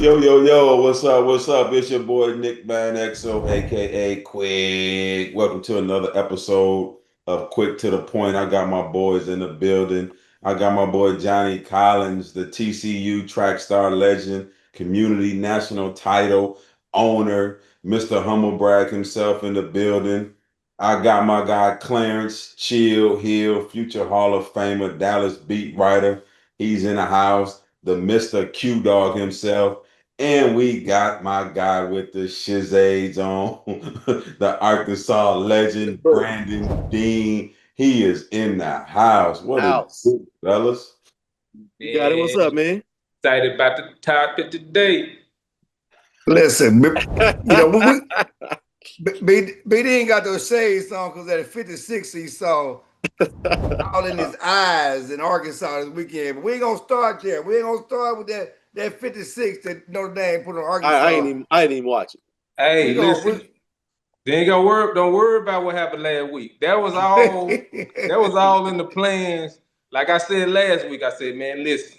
Yo, what's up? What's up? It's your boy Nick Van Exo, aka Quick. Welcome to another episode of Quick to the Point. I got my boys in the building. I got my boy Johnny Collins, the TCU track star legend, community national title owner, Mr. Humblebrag himself in the building. I got my guy Clarence Chill Hill, future Hall of Famer, Dallas beat writer. He's in the house. The Mr. Q Dog himself. And we got my guy with the shizades on, the Arkansas legend, Brandon Dean. He is in the house. What it House. do, fellas? You got it. What's up, man? Excited about the topic today. Listen, BD ain't got those shades on because at 56 he saw all in his eyes in Arkansas this weekend. But we ain't gonna start there. We ain't gonna start with that 56 that Notre Dame put on Arkansas. I ain't even watch it. Hey, listen. Don't worry about what happened last week. That was all in the plans. Like I said last week, I said, man, listen.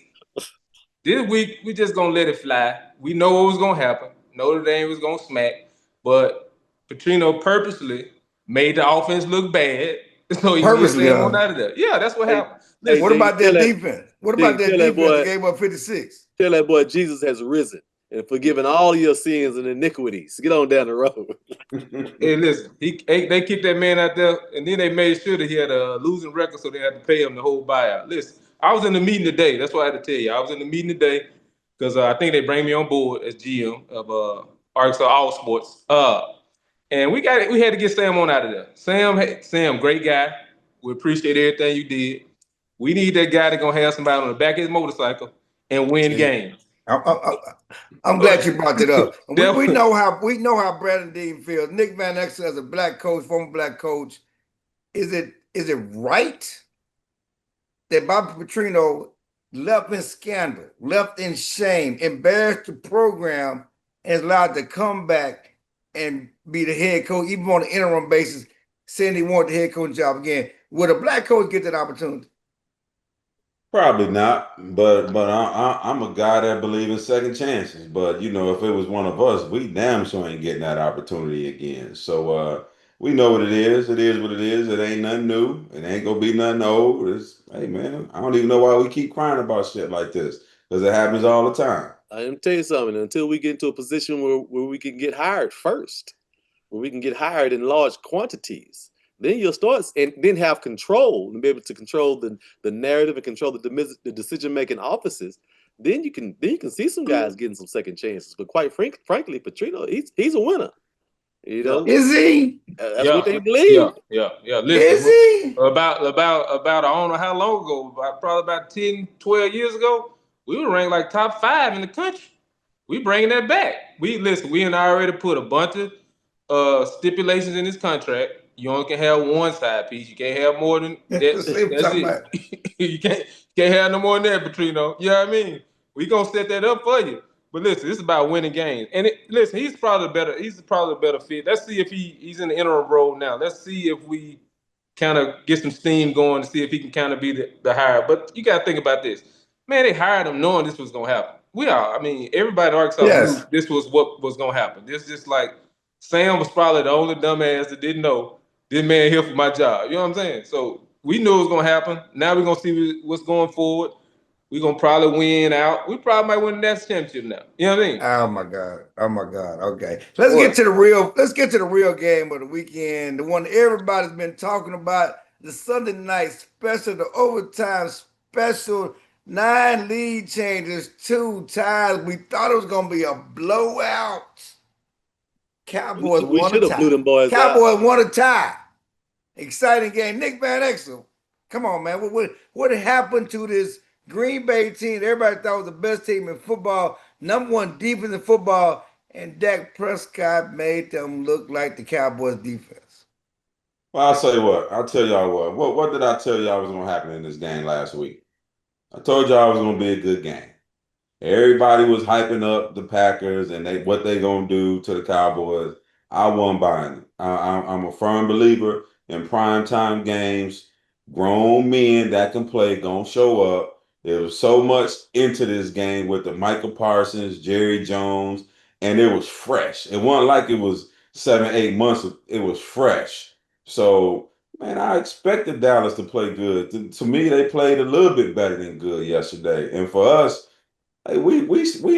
This week we just gonna let it fly. We know what was gonna happen. Notre Dame was gonna smack, but Petrino purposely made the offense look bad, so he was staying on out of there. Yeah, that's what happened. Listen, what about that defense? What about that defense that gave up 56? Tell that boy Jesus has risen and forgiven all your sins and iniquities. Get on down the road. Hey, listen, they kicked that man out there, and then they made sure that he had a losing record, so they had to pay him the whole buyout. Listen, I was in the meeting today. That's what I had to tell you. I was in the meeting today because I think they bring me on board as GM of Arkansas All Sports. And we had to get Sam on out of there. Sam, great guy. We appreciate everything you did. We need that guy that's gonna have somebody on the back of his motorcycle and win games. I'm glad you brought that up. we know how Brandon Dean feels. Nick Van Exel as a black coach, former black coach. Is it right that Bobby Petrino left in scandal, left in shame, embarrassed the program, and is allowed to come back and be the head coach, even on an interim basis, saying he wanted the head coach job again? Would a black coach get that opportunity? Probably not, but I'm a guy that believes in second chances. But you know, if it was one of us, we damn sure ain't getting that opportunity again. So we know what it is. It is what it is. It ain't nothing new. It ain't gonna be nothing old. Hey man, I don't even know why we keep crying about shit like this because it happens all the time. I'm tell you something. Until we get into a position where we can get hired first, where we can get hired in large quantities. Then you'll start and then have control and be able to control the narrative and control the decision-making offices. Then you can see some guys getting some second chances. But quite frankly, Petrino, he's a winner. You know, is he? That's what they believe. Yeah. Listen, is he? About I don't know how long ago, probably about 10, 12 years ago, we were ranked like top 5 in the country. We bringing that back. We already put a bunch of stipulations in this contract. You only can have one side piece. You can't have more than that. That's it. you can't have no more than that, Petrino. You know what I mean? We gonna set that up for you. But listen, it's about winning games. And listen, he's probably a better fit. Let's see if he's in the interim role now. Let's see if we kind of get some steam going to see if he can kind of be the hire. But you got to think about this. Man, they hired him knowing this was going to happen. Everybody in Arkansas knew this was what was going to happen. This just like Sam was probably the only dumbass that didn't know this man here for my job. You know what I'm saying? So we knew it was going to happen. Now we're going to see what's going forward. We're going to probably win out. We probably might win the national championship now. You know what I mean? Oh my God. Okay. Let's get to the real game of the weekend. The one everybody's been talking about, the Sunday night special, the overtime special, 9 lead changes, 2 ties. We thought it was gonna be a blowout. Cowboys won a tie. Blew them boys Cowboys out. won a tie. Exciting game. Nick Van Exel. Come on, man. What happened to this Green Bay team? Everybody thought was the best team in football, number 1 defense in football, and Dak Prescott made them look like the Cowboys defense. Well, I'll tell you what. I'll tell y'all what. What did I tell y'all was going to happen in this game last week? I told y'all it was going to be a good game. Everybody was hyping up the Packers and what they going to do to the Cowboys. I wasn't buying it. I'm a firm believer in primetime games. Grown men that can play going to show up. There was so much into this game with the Michael Parsons, Jerry Jones, and it was fresh. It wasn't like it was 7, 8 months. It was fresh. So, man, I expected Dallas to play good. To me, they played a little bit better than good yesterday. And for us, hey, we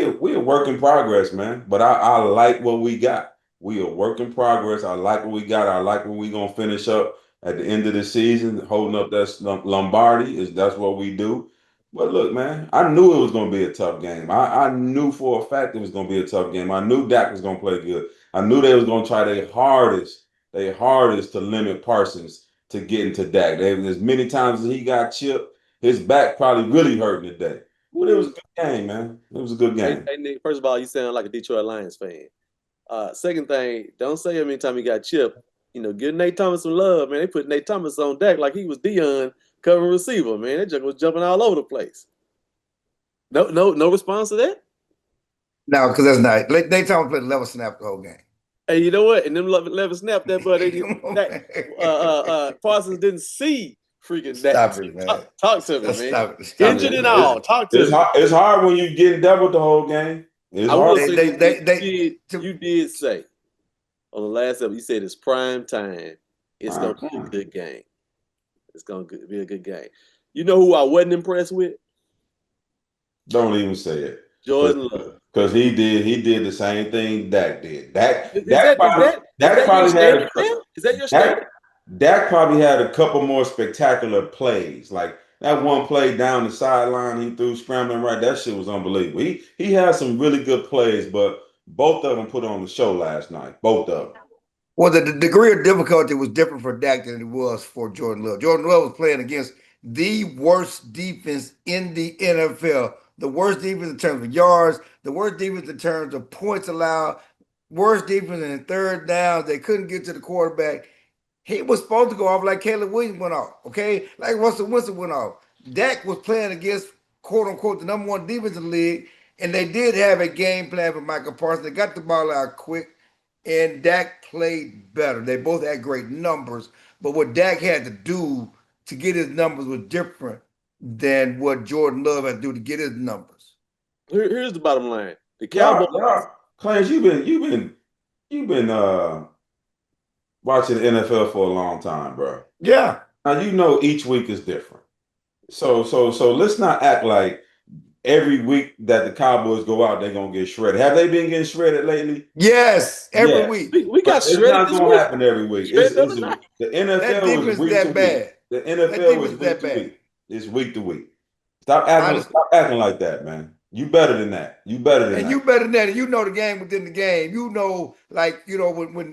a work in progress, man. But I like what we got. We a work in progress. I like what we got. I like what we gonna finish up at the end of the season, holding up that Lombardi. That's what we do. But look, man, I knew it was gonna be a tough game. I knew for a fact it was gonna be a tough game. I knew Dak was gonna play good. I knew they was gonna try their hardest to limit Parsons to getting to Dak. As many times as he got chipped, his back probably really hurting today. But it was a good game, man. It was a good game. Hey, Nick, first of all, you sound like a Detroit Lions fan. Second thing, don't say how many times he got chipped. Give Nate Thomas some love, man. They put Nate Thomas on deck like he was Deion covering receiver, man. That junk was jumping all over the place. No response to that? No, because that's not. Nate Thomas played 11 snaps the whole game. Hey, you know what? And them 11 snap that, but Parsons didn't see freaking that. Stop it, man. Talk to me, man. Stop it. Injured and all. Talk to me. It's hard when you get doubled the whole game. It's I will hard. say you did say on the last episode, you said it's prime time. It's going to be a good game. It's going to be a good game. You know who I wasn't impressed with? Don't even say it. Jordan Love. Because he did the same thing Dak did. Dak probably had a couple more spectacular plays. Like that one play down the sideline he threw scrambling right. That shit was unbelievable. He had some really good plays, but both of them put on the show last night. Both of them. Well, the degree of difficulty was different for Dak than it was for Jordan Love. Jordan Love was playing against the worst defense in the NFL. The worst defense in terms of yards, the worst defense in terms of points allowed, worst defense in third downs. They couldn't get to the quarterback. He was supposed to go off like Caleb Williams went off, okay? Like Russell Wilson went off. Dak was playing against, quote unquote, the number one defense in the league, and they did have a game plan for Michael Parsons. They got the ball out quick, and Dak played better. They both had great numbers, but what Dak had to do to get his numbers was different than what Jordan Love had to do to get his numbers. Here's the bottom line: the Cowboys. Clarence, you've been watching the NFL for a long time, bro. Yeah. Now each week is different. So let's not act like every week that the Cowboys go out, they're gonna get shredded. Have they been getting shredded lately? Yes, every week. We got shredded. It's not gonna happen every week. The NFL was week to week. The NFL was week to week. It's week to week. Stop acting like that, man. You better than that. You better than that. And you better than that. And you know the game within the game.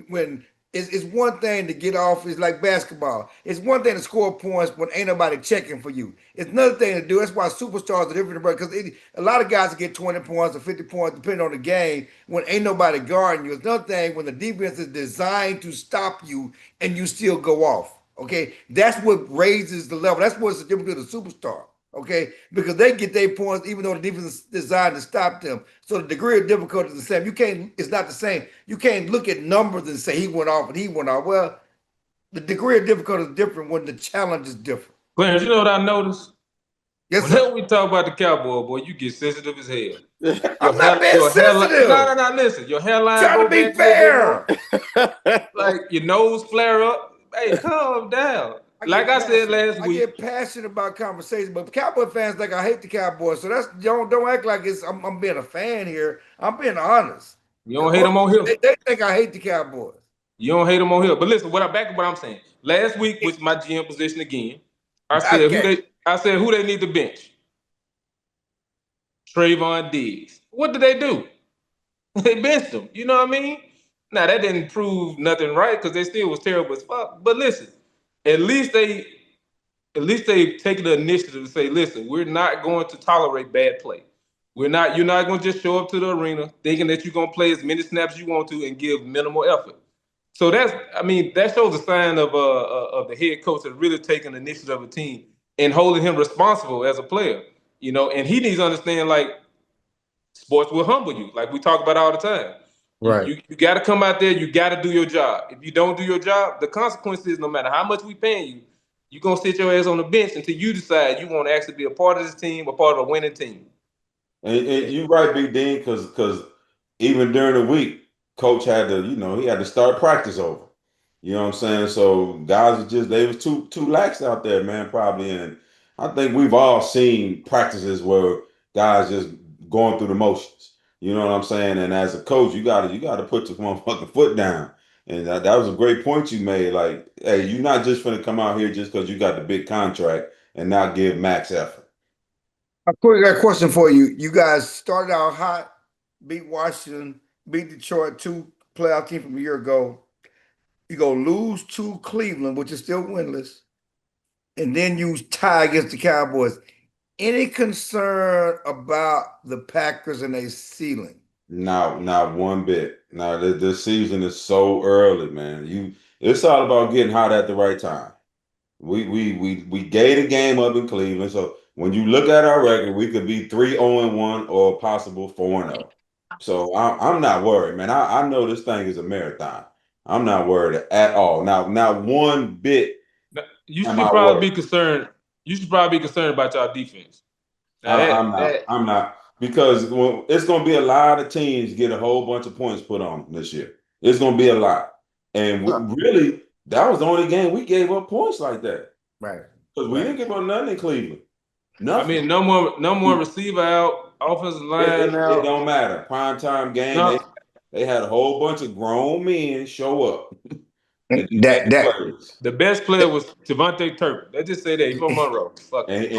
When it's one thing to get off. It's like basketball. It's one thing to score points when ain't nobody checking for you. It's another thing to do. That's why superstars are different, because a lot of guys get 20 points or 50 points depending on the game when ain't nobody guarding you. It's another thing when the defense is designed to stop you and you still go off. Okay, that's what raises the level. That's what's the difference with a superstar. Okay, because they get their points even though the defense is designed to stop them. So the degree of difficulty is the same. It's not the same. You can't look at numbers and say he went off and he went off. Well, the degree of difficulty is different when the challenge is different. Clarence, you know what I noticed? Yes, whenever we talk about the Cowboy, boy, you get sensitive as hell. I'm not being sensitive. No, listen. Your hairline trying to be fair. Like your nose flare up. Hey, calm down. Like I said last week, I get passionate about conversation, but Cowboy fans think I hate the Cowboys. So don't act like I'm being a fan here. I'm being honest. You don't hate them on here. They think I hate the Cowboys. You don't hate them on here. But listen, back to what I'm saying. Last week was my GM position again. I said who they need to bench. Trayvon Diggs. What did they do? They benched him. You know what I mean? Now that didn't prove nothing right because they still was terrible as fuck. But listen. At least they've taken the initiative to say, listen, we're not going to tolerate bad play. You're not going to just show up to the arena thinking that you're going to play as many snaps as you want to and give minimal effort. So that shows a sign of the head coach that really taking the initiative of a team and holding him responsible as a player. And he needs to understand, like, sports will humble you, like we talk about all the time. Right. You got to come out there. You got to do your job. If you don't do your job, the consequence is no matter how much we paying you, you're gonna sit your ass on the bench until you decide you want to actually be a part of this team, a part of a winning team. And you're right, Big Dean, because even during the week, coach had to, he had to start practice over. You know what I'm saying? So guys are just they was too lax out there, man, probably. And I think we've all seen practices where guys just going through the motions. You know what I'm saying? And as a coach, you gotta put your motherfucking foot down. And that was a great point you made. Like, hey, you're not just gonna come out here just because you got the big contract and not give max effort. I got a question for you. You guys started out hot, beat Washington, beat Detroit, two playoff team from a year ago. You go lose to Cleveland, which is still winless, and then you tie against the Cowboys. Any concern about the Packers and their ceiling? Not one bit. Now this season is so early, man. It's all about getting hot at the right time. We gave the game up in Cleveland. So when you look at our record, we could be 3-0-1 or possible 4-0. So I'm not worried, man. I know this thing is a marathon. I'm not worried at all. Now, not one bit You am should I probably worried. be concerned. You should probably be concerned about your defense. Now I'm not. I'm not because it's going to be a lot of teams get a whole bunch of points put on them this year. It's going to be a lot, and really, that was the only game we gave up points like that. Right. Because we didn't give up nothing in Cleveland. Nothing. I mean, no more receiver out, offensive line It out. don't matter. Primetime game, No. they had a whole bunch of grown men show up. The best player was Devontae Turpin. Let's just say that he's from Monroe. Fuck. Dak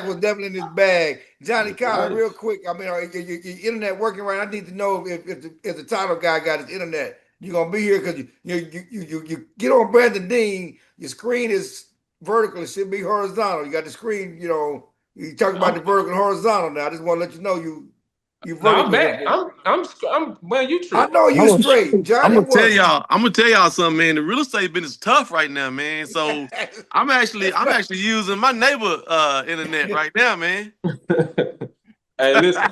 was definitely in his bag. Johnny Collins, Right. real quick. I mean, your internet working right? I need to know if the title guy got his internet. You're gonna be here because you get on Brandon Dean. Your screen is vertical. It should be horizontal. You got the screen. You talk about the vertical and horizontal now. I just want to let you know you No, vertical. I'm back. I'm man, you I trip. know you straight, Johnny. I'm gonna tell y'all something, man. The real estate business is tough right now, man. So I'm actually using my neighbor internet right now, man. Hey, listen,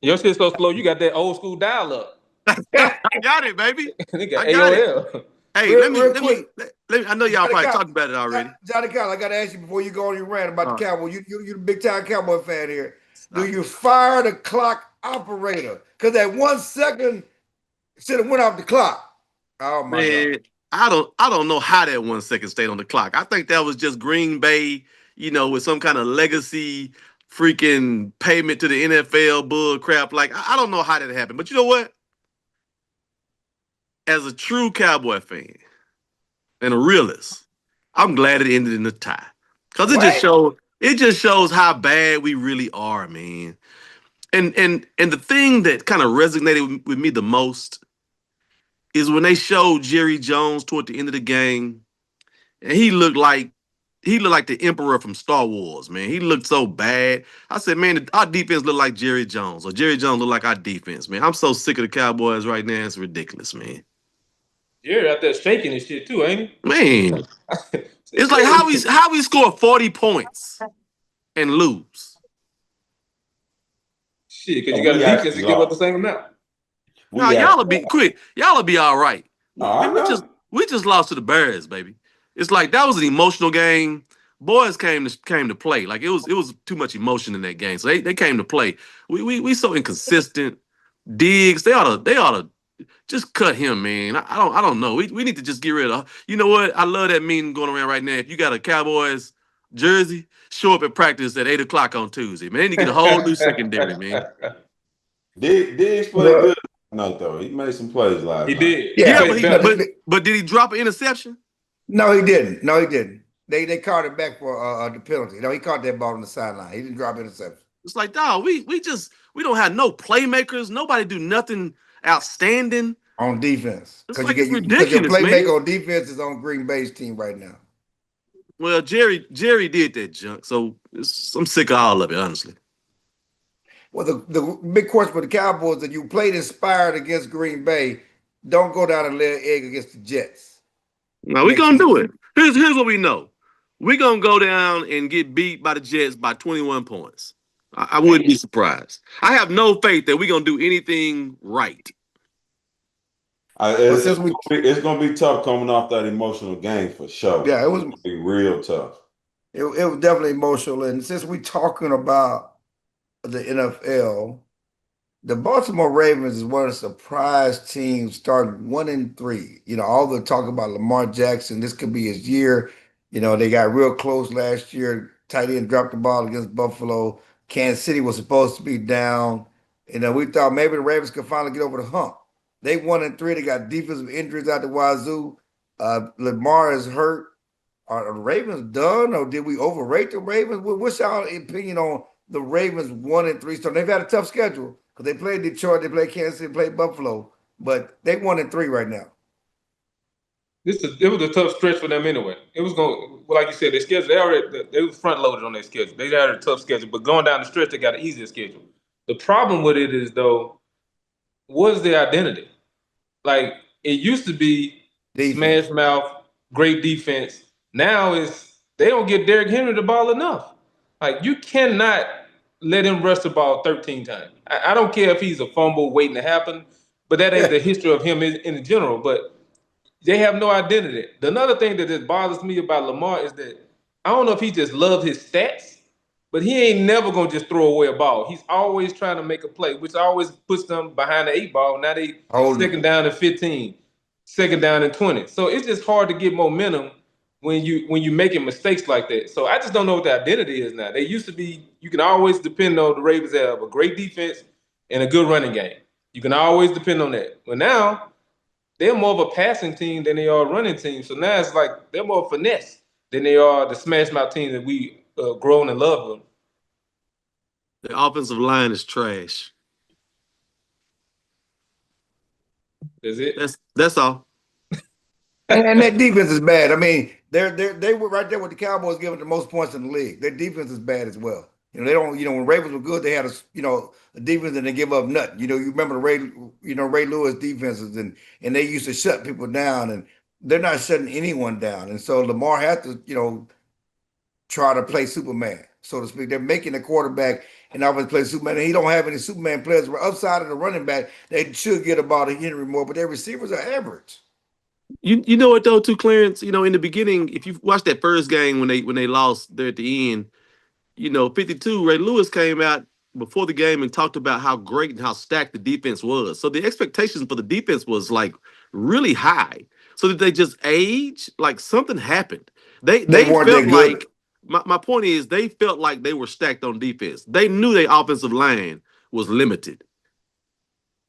your shit's so slow. You got that old school dial up. I got it, baby. They got I got AOL. it. Hey, Real let quick. me. I know y'all Johnny probably Collins, talked about it already. Johnny Collins, I got to ask you before you go on your rant about the Cowboys. You're the big time Cowboy fan here. Do you fire the clock operator? Because that 1 second should have went off the clock. Oh my Man, God. I don't know how that 1 second stayed on the clock. I think that was just Green Bay, with some kind of legacy freaking payment to the NFL bull crap. Like, I don't know how that happened. But you know what? As a true Cowboy fan and a realist, I'm glad it ended in a tie. Because it just shows how bad we really are, man. And the thing that kind of resonated with me the most is when they showed Jerry Jones toward the end of the game, and he looked like the Emperor from Star Wars, man. He looked so bad. I said, man, our defense look like Jerry Jones, or Jerry Jones look like our defense, man. I'm so sick of the Cowboys right now. It's ridiculous, man. Jerry out there shaking and shit too, ain't he? Man, it's like how we score 40 points and lose. Shit, because you got a defense to give up the same amount. Nah, y'all will be all right. I know. We just lost to the Bears, baby. It's like that was an emotional game. Boys came to play. Like it was too much emotion in that game. So they came to play. We so inconsistent. Diggs, they ought to just cut him, man. I don't know. We need to just get rid of. You know what? I love that meme going around right now. If you got a Cowboys jersey, show up at practice at 8:00 on Tuesday, man. They need to get a whole new secondary, man. Diggs played good tonight, though. He made some plays last night. Did. Yeah, but did he drop an interception? No, he didn't. They called it back for the penalty. No, he caught that ball on the sideline. He didn't drop interception. It's like, dog, we don't have no playmakers. Nobody do nothing outstanding On defense. It's like Because your ridiculous, playmaker man. on defense is on Green Bay's team right now. Well, Jerry did that junk, so I'm sick of all of it, honestly. Well, the big question for the Cowboys that you played inspired against Green Bay, don't go down and lay an egg against the Jets. Now we're gonna do it. Here's what we know. We're gonna go down and get beat by the Jets by 21 points. I wouldn't be surprised. I have no faith that we're gonna do anything right. It's gonna be tough coming off that emotional game for sure. Yeah, it was. It's gonna be real tough. It was definitely emotional, and since we're talking about the NFL, the Baltimore Ravens is one of the surprise teams starting 1-3. All the talk about Lamar Jackson, this could be his year. They got real close last year. Tight end dropped the ball against Buffalo. Kansas City was supposed to be down. We thought maybe the Ravens could finally get over the hump. They 1-3. They got defensive injuries out the wazoo. Lamar is hurt. Are the Ravens done, or did we overrate the Ravens? What's y'all opinion on the Ravens 1-3? So they've had a tough schedule because they played Detroit, they played Kansas City, played Buffalo, but they 1-3 right now. It was a tough stretch for them anyway. It was going, like you said, their schedule. They were front loaded on their schedule. They had a tough schedule, but going down the stretch, they got an easier schedule. The problem with it is though, what is their identity? Like it used to be Defense. smash mouth, great defense. Now they don't give Derrick Henry the ball enough. Like you cannot let him rush the ball 13 times. I don't care if he's a fumble waiting to happen, but that ain't the history of him in general. But they have no identity. Another thing that just bothers me about Lamar is that I don't know if he just loves his stats, but he ain't never gonna just throw away a ball. He's always trying to make a play, which always puts them behind the 8 ball. Now they second down and 15, second down and 20. So it's just hard to get momentum when you making mistakes like that. So I just don't know what the identity is now. They used to be you can always depend on the Ravens have a great defense and a good running game. You can always depend on that. But now they're more of a passing team than they are a running team. So now it's like they're more finesse than they are the smash mouth team that we grown and love them. The offensive line is trash. Is it? That's all. And that defense is bad. I mean, they were right there with the Cowboys giving the most points in the league. Their defense is bad as well. They don't. When Ravens were good, they had a defense and they give up nothing. You remember the Ray Lewis defenses and they used to shut people down, and they're not shutting anyone down. And so Lamar had to try to play Superman, so to speak. They're making the quarterback and always play Superman. And he don't have any Superman players. Outside of the running back, they should get about a Henry more, but their receivers are average. You know what though, too, Clarence? In the beginning, if you watched that first game when they lost there at the end, 52, Ray Lewis came out before the game and talked about how great and how stacked the defense was. So the expectations for the defense was like really high. So did they just age? Like something happened. They weren't felt that good. like my point is they felt like they were stacked on defense. They knew their offensive line was limited.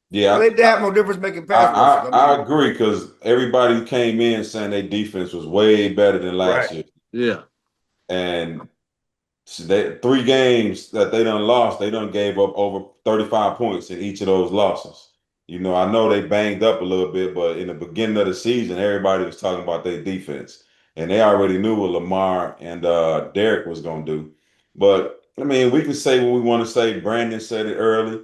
Yeah, Well, they have no difference making pass rushers. I agree because everybody came in saying their defense was way better than last year. Yeah. And they 3 games that they done lost, they done gave up over 35 points in each of those losses. I know they banged up a little bit, but in the beginning of the season, everybody was talking about their defense. And they already knew what Lamar and Derek was going to do. But, I mean, we can say what we want to say. Brandon said it early.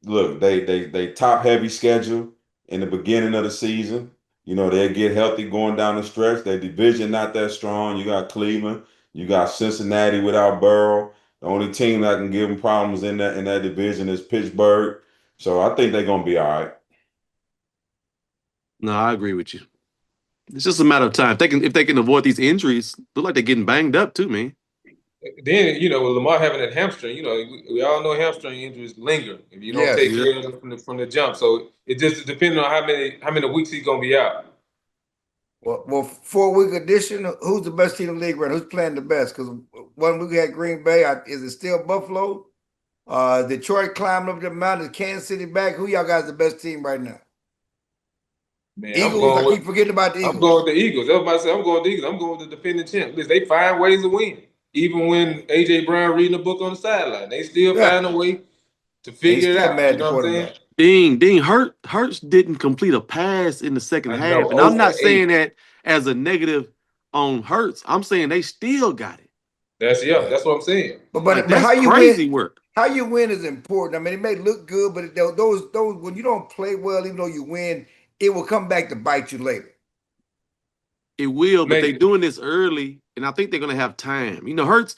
Look, they top heavy schedule in the beginning of the season. They'll get healthy going down the stretch. Their division not that strong. You got Cleveland, you got Cincinnati without Burrow. The only team that can give them problems in that division is Pittsburgh. So I think they're gonna be all right. No, I agree with you. It's just a matter of time. If they can avoid these injuries, look like they're getting banged up too, man. Then with Lamar having that hamstring, we all know hamstring injuries linger if you don't take care of them from the jump. So it just depends on how many weeks he's gonna be out. Well, 4-week edition. Who's the best team in the league right now? Who's playing the best? Because 1 week we had Green Bay. Is it still Buffalo? Detroit climbed up the mountain. Kansas City back. Who y'all guys the best team right now? Man, Eagles. I keep forgetting about the Eagles. I'm going with the Eagles. That's what I said. I'm going with the Eagles. I'm going with the defending champ. Listen, they find ways to win. Even when AJ Brown reading a book on the sideline, they still find a way to figure it out. You know what I'm saying? Ding. Hurts didn't complete a pass in the second half. And I'm not saying that as a negative on Hurts. I'm saying they still got it. That's what I'm saying. But that's how you crazy win, work. How you win is important. I mean, it may look good, but those when you don't play well, even though you win, it will come back to bite you later. It will, but they're doing this early, and I think they're going to have time. Hurts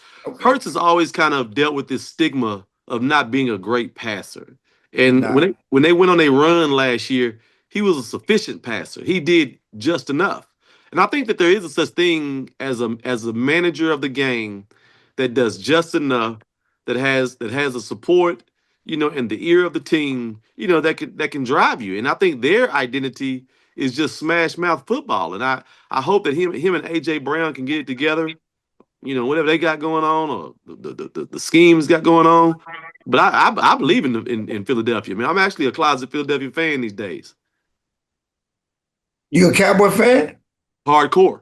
has always kind of dealt with this stigma of not being a great passer. And when they went on a run last year, he was a sufficient passer. He did just enough. And I think that there is a such thing as a manager of the game that does just enough, that has the support, and the ear of the team, that can drive you. And I think their identity is just smash mouth football. And I hope that him and AJ Brown can get it together, whatever they got going on, or the schemes got going on. But I believe in Philadelphia, man. I'm actually a closet Philadelphia fan these days. You a Cowboy fan Hardcore.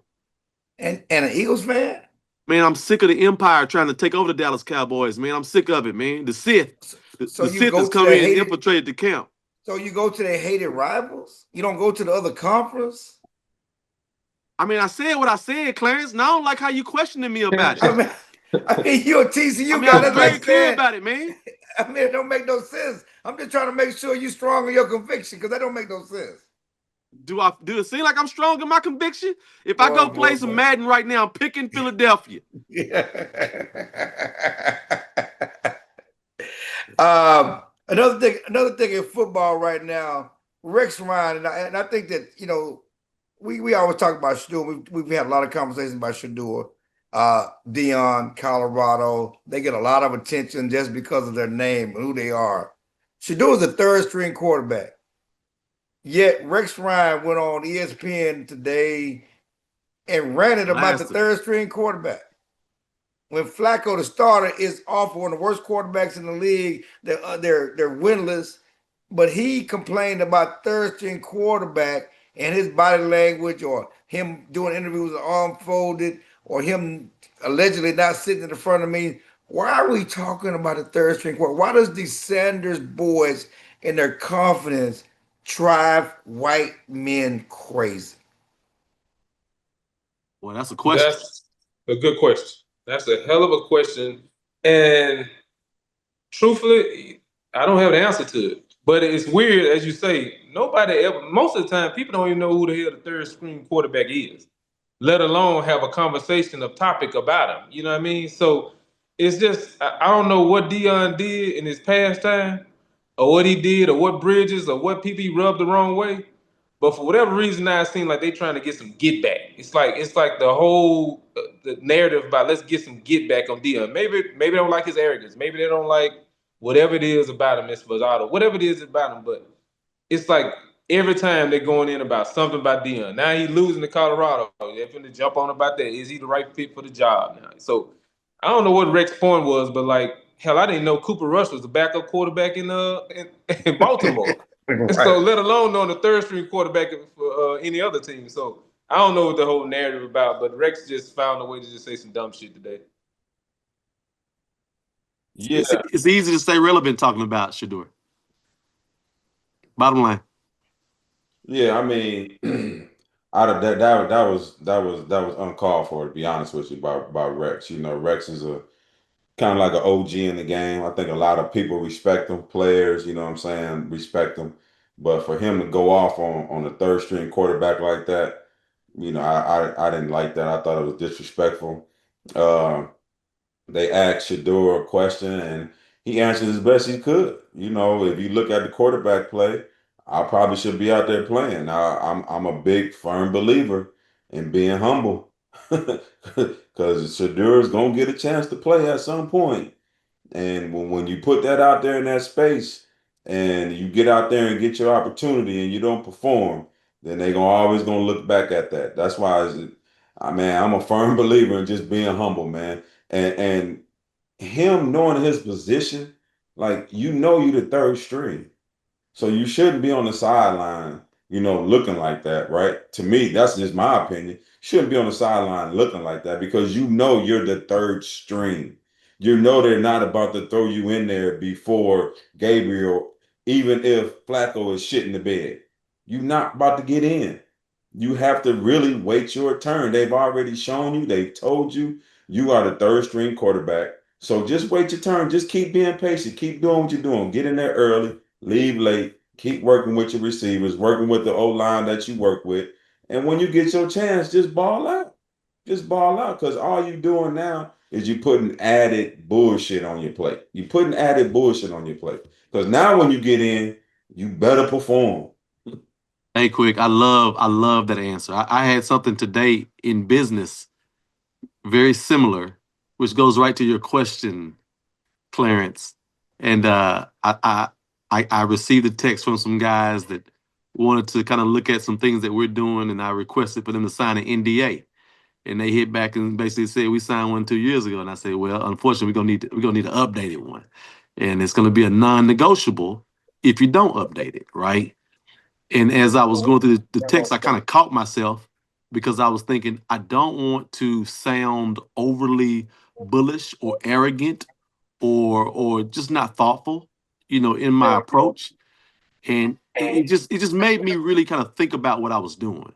and an Eagles fan? Man, I'm sick of the Empire trying to take over the Dallas Cowboys, man. I'm sick of it, man. The Sith. So The you Sith go has to come the in and hated. infiltrated the camp. So you go to their hated rivals? You don't go to the other conference? I mean, I said what I said, Clarence, and I don't like how you questioning me about it. I mean, you're a TCU I mean, guy. I'm That's very like clear saying, about it, man. I mean, it don't make no sense. I'm just trying to make sure you're strong in your conviction because that don't make no sense. Do it seem like I'm strong in my conviction? If I go play some Madden right now, I'm picking Philadelphia. Another thing in football right now, Rex Ryan, and I think that we always talk about Shedeur. We've had a lot of conversations about Shedeur. Dion, Colorado, they get a lot of attention just because of their name and who they are. Shedeur is a third string quarterback. Yet Rex Ryan went on ESPN today and ranted about the third string quarterback. When Flacco, the starter, is off one of the worst quarterbacks in the league, they're winless. But he complained about third string quarterback and his body language, or him doing interviews with arm folded, or him allegedly not sitting in the front of me. Why are we talking about a third string quarterback? Why does these Sanders boys and their confidence drive white men crazy? Well, that's a question. That's a good question. That's a hell of a question. And truthfully, I don't have the answer to it. But it's weird, as you say, most of the time, people don't even know who the hell the third string quarterback is, let alone have a conversation of topic about him. You know what I mean? So it's just, I don't know what Dion did in his past time, or what he did, or what bridges, or what people he rubbed the wrong way. But for whatever reason, now it seems like they trying to get some get back. It's like the whole the narrative about let's get some get back on Dion. Maybe they don't like his arrogance. Maybe they don't like whatever it is about him, Miss Vazado, whatever it is about him. But it's like every time they're going in about something about Dion. Now he's losing to Colorado. They're finna jump on about that. Is he the right fit for the job now? So I don't know what Rex's point was, but like hell, I didn't know Cooper Rush was the backup quarterback in Baltimore. Right. So let alone knowing the third string quarterback for any other team. So I don't know what the whole narrative about, but Rex just found a way to just say some dumb shit today. Yeah, it's easy to stay relevant talking about Shedeur. Bottom line. Yeah, I mean, out of that was uncalled for, to be honest with you, by Rex. Rex is a kind of like an OG in the game. I think a lot of people respect him, players, you know what I'm saying, respect him. But for him to go off on a third string quarterback like that, I didn't like that. I thought it was disrespectful. Uh, they asked Shedeur a question and he answered as best he could. If you look at the quarterback play, I probably should be out there playing. I'm a big firm believer in being humble because Shedeur is gonna get a chance to play at some point. And when you put that out there in that space and you get out there and get your opportunity and you don't perform, then they always gonna look back at that. That's why I'm a firm believer in just being humble, man. And him knowing his position, like you the third string. So you shouldn't be on the sideline, looking like that, right? To me, that's just my opinion. You shouldn't be on the sideline looking like that because you're the third string. They're not about to throw you in there before Gabriel, even if Flacco is shit in the bed. You're not about to get in. You have to really wait your turn. They've already shown you, they've told you, you are the third string quarterback. So just wait your turn. Just keep being patient. Keep doing what you're doing. Get in there early, leave late, keep working with your receivers, working with the O-line that you work with. And when you get your chance, just ball out. Just ball out. Because all you're doing now is you putting added bullshit on your plate. You're putting added bullshit on your plate. Because now when you get in, you better perform. Hey, quick. I love that answer. I had something today in business very similar, which goes right to your question, Clarence. And I received a text from some guys that wanted to kind of look at some things that we're doing, and I requested for them to sign an NDA. And they hit back and basically said we signed one 2 years ago. And I said, well, unfortunately, we're gonna need an updated one, and it's gonna be a non-negotiable if you don't update it, right? And as I was going through the text, I kind of caught myself because I was thinking I don't want to sound overly bullish or arrogant or just not thoughtful, in my approach. And it just made me really kind of think about what I was doing.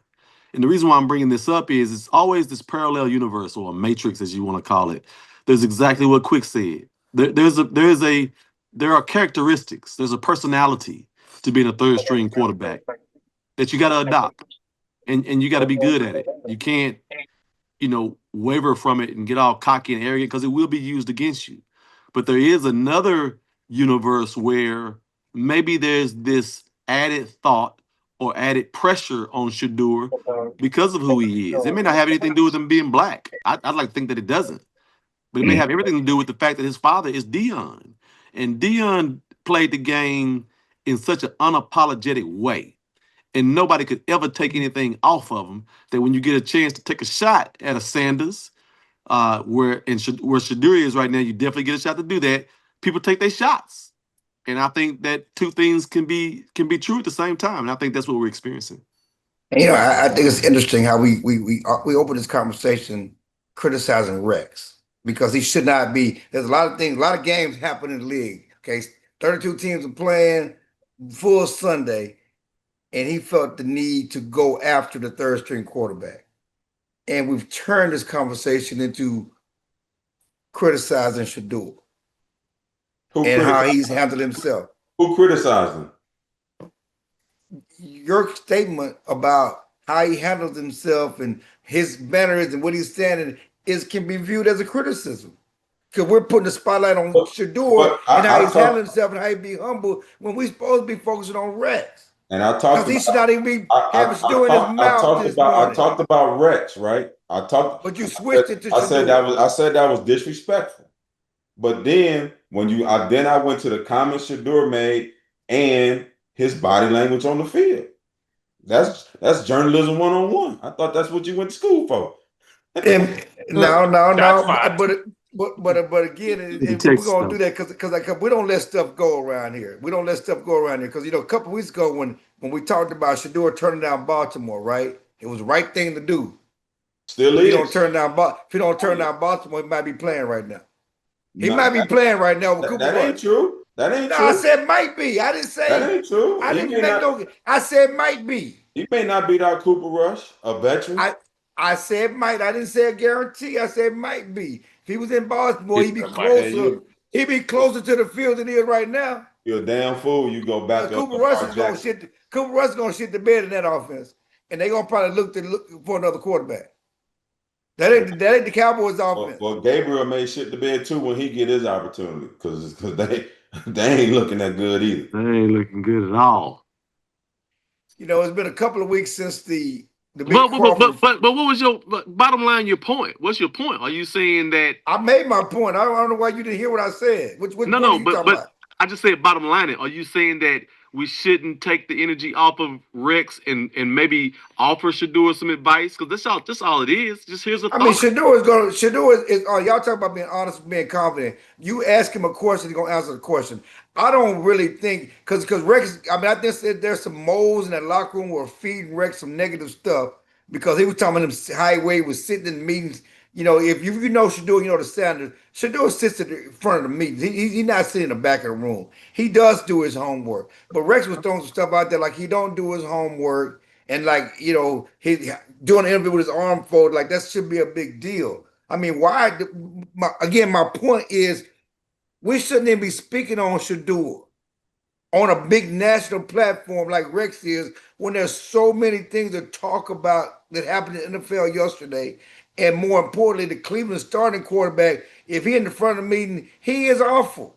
And the reason why I'm bringing this up is it's always this parallel universe or a matrix, as you want to call it. There's exactly what Quick said. There are characteristics. There's a personality to being a third string quarterback that you got to adopt, and you got to be good at it. You can't, waver from it and get all cocky and arrogant because it will be used against you. But there is another universe where maybe there's this added thought or added pressure on Shedeur because of who he is. It may not have anything to do with him being black. I'd like to think that it doesn't, but it may have everything to do with the fact that his father is Dion, and Dion played the game in such an unapologetic way, and nobody could ever take anything off of him. That when you get a chance to take a shot at a Sanders, where Shedeur is right now, you definitely get a shot to do that. People take their shots, and I think that two things can be true at the same time, and I think that's what we're experiencing. I think it's interesting how we open this conversation criticizing Rex because he should not be. There's a lot of things, a lot of games happen in the league. Okay, 32 teams are playing full Sunday, and he felt the need to go after the third string quarterback. And we've turned this conversation into criticizing Shedeur and how he's handled himself. Who criticized him? Your statement about how he handles himself and his manners and what he's standing can be viewed as a criticism. Because we're putting the spotlight on Shedeur and how he's handling himself and how he be humble when we're supposed to be focusing on Rex. And I talked. Because he should not even be having Shedeur in his mouth this morning. I talked about Rex, right? But you switched it to Shedeur. I said that was disrespectful. But then I went to the comments Shedeur made and his body language on the field. That's journalism 101. I thought that's what you went to school for. No. But again, we're gonna do that because we don't let stuff go around here. We don't let stuff go around here because a couple weeks ago when we talked about Shedeur turning down Baltimore, right? It was the right thing to do. Still is. If he don't turn down Baltimore, he might be playing right now. He might be playing right now with Cooper Rush. That ain't true. I said might be. I didn't say that ain't true. I said might be. He may not beat out Cooper Rush, a veteran. I said might. I didn't say a guarantee. I said might be. If he was in Baltimore, he'd be closer. He'd be closer to the field than he is right now. You're a damn fool. You go back up. Cooper Rush is gonna shit. Cooper Rush is gonna shit the bed in that offense, and they're gonna probably look for another quarterback. That ain't the Cowboys offense. Well, Gabriel may shit the bed too when he get his opportunity because they ain't looking that good either. They ain't looking good at all. It's been a couple of weeks since the big but what was your bottom line? Your point? What's your point? Are you saying that I made my point? I don't know why you didn't hear what I said. Which no, but I just said bottom line it. Are you saying that we shouldn't take the energy off of Rex and maybe offer Shedeur some advice? Because that's all it is. Just here's a thought. I mean, Shedeur is y'all talk about being honest and being confident. You ask him a question, he's gonna answer the question. I don't really think because Rex, I think there's some moles in that locker room who are feeding Rex some negative stuff because he was talking about him how he was sitting in meetings. If you know Shedeur, the Sanders. Shedeur sits at the front of the meetings. He's not sitting in the back of the room. He does do his homework. But Rex was throwing some stuff out there like he don't do his homework. And he doing an interview with his arm folded, like that should be a big deal. I mean, why? My point is we shouldn't even be speaking on Shedeur on a big national platform like Rex is when there's so many things to talk about that happened in the NFL yesterday. And more importantly, the Cleveland starting quarterback, if he in the front of the meeting, he is awful.